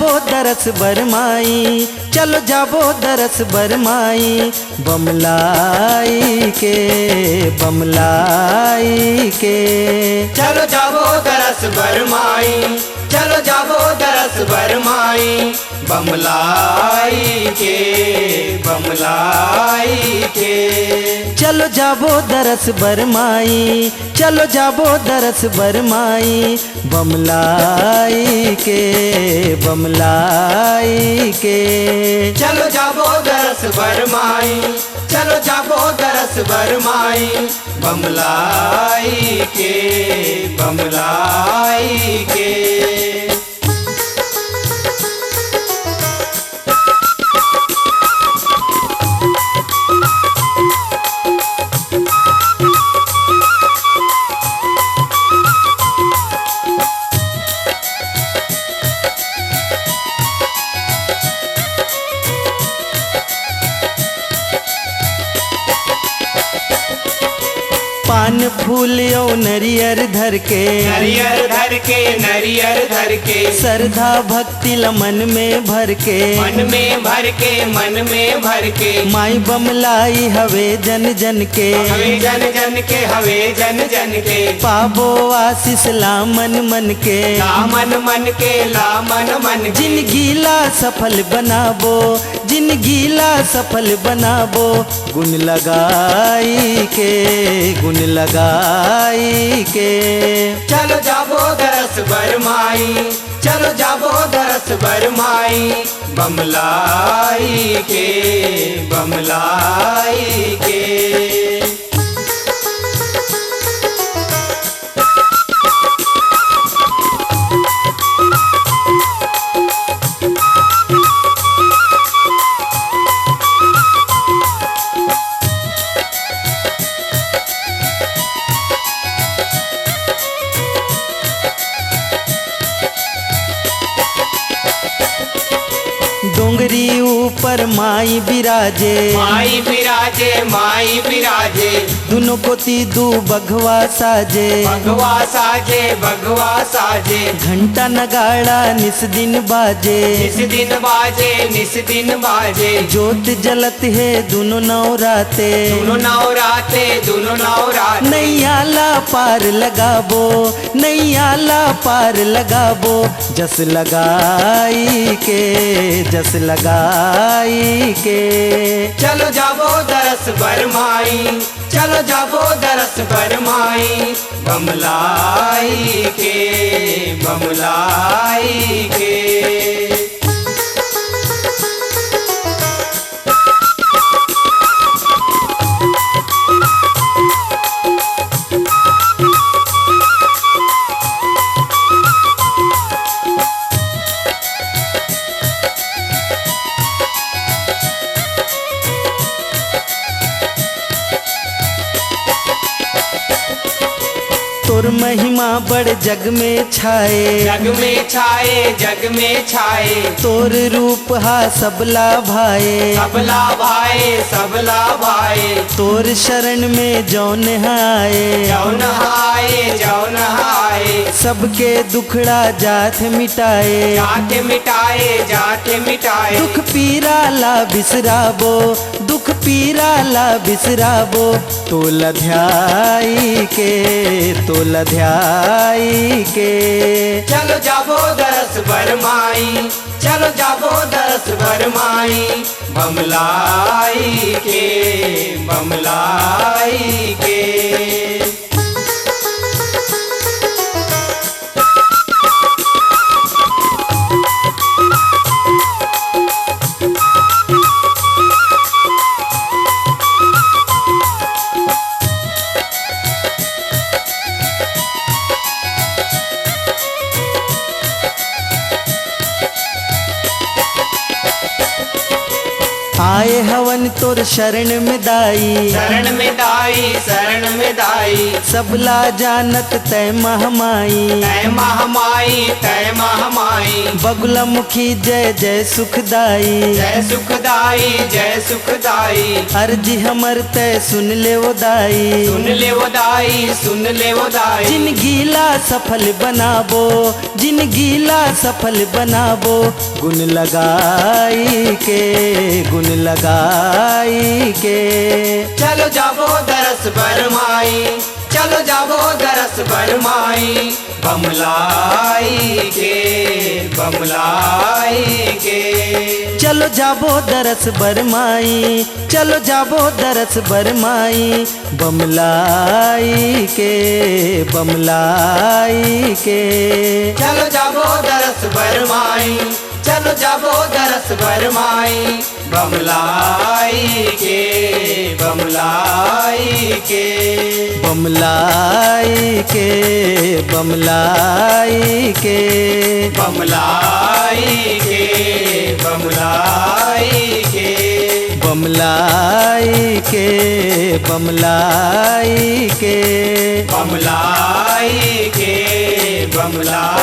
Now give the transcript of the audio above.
जाबो दरस बरमाई, चलो जाबो दरस बरमाई, बमलाई के बमलाई के। चलो जाबो दरस बरमाई, चलो जाबो दरस बरमाई, बमलाई के बमलाई के। चलो जाबो दरस बरमाई, चलो जाबो दरस बरमाई, बमलाई के बमलाई के। चलो जाबो दरस बरमाई, चलो जाबो दरस बरमाई, बमलाई के बमलाई के। पान फूल और नरियर धर के, नरियर धर के नरियर धर के, श्रद्धा भक्ति लमन में भर के, मन में भर के मन में भर के। माई बमलाई हवे जन जन के, हवे जन जन के हवे जन जन के। पाबो आशीष लामन मन के, लामन मन के लामन मन के। जिनगीला सफल बनाबो, जिनगीला सफल बनाबो, गुण लगाई के गुण लगाई के। चलो जाबो दरस बरमाई, चलो जाबो दरस बरमाई, बमलाई के बमलाई के। डोंगरी ऊपर माई बिराजे, माई बिराजे माई बिराजे, दोनों कोती दू बघवा साजे, भगवा साजे भगवा साजे। घंटा नगाड़ा निस दिन बाजे, निस दिन बाजे निस दिन बाजे। जोत जलत है दोनों नवराते, दोनों नवराते दोनों नवराते। नैयाला पार लगाबो, नैयाला पार लगाबो, जस लगाई के जस लगाई के। चलो जाबो दरस बरमाई, चलो जाबो दरस बरमाई, बमलाई के बमलाई के। तोर महिमा बड़ जग में छाए, जग में छाए जग में छाए। तोर रूप हा सबला भाए, सबला भाए सबला भाए। तोर शरण में जौन आए, जौन आए जौन आए। सबके दुखड़ा जात मिटाए, जाके मिटाए जाके मिटाए। दुख पीरा ला बिसराबो, दुख पीरा ला बिसराबो, तोल ध्याई के तोल ध्याई के। चलो जाबो दरस बरमाई, चलो जाबो दरस बरमाई, बमलाई के बमलाई के। आए हवन तोर शरण में दाई, शरण में दाई, शरण में दाई। सबला जानत तय महमाई, तय महामाई, तय महामाई। बगुला मुखी जय जय सुखदाई, जय सुखदाई, जय सुखदाई। अर्जी हमर तय सुन ले वो दाई, सुन ले वो दाई, सुन ले वो दाई। जिन गीला सफल बनाबो, जिन गीला सफल बनाबो, गुण लगाई के, गुण लगाई के। चलो जाबो दरस बरमाई, चलो जाबो दरस बरमाई। बमलाई के, बमलाई के। चलो जाबो दरस बरमाई, चलो जाबो दरस बरमाई। बमलाई के, बमलाई के। चलो जाबो दरस बरमाई, चलो जाबो दरस बरमाई। बमलाई के, बमलाई के। बमलाई के, बमलाई के। बमलाई के, बमलाई के। बमलाई के, बमलाई के। बमलाई के, बमलाई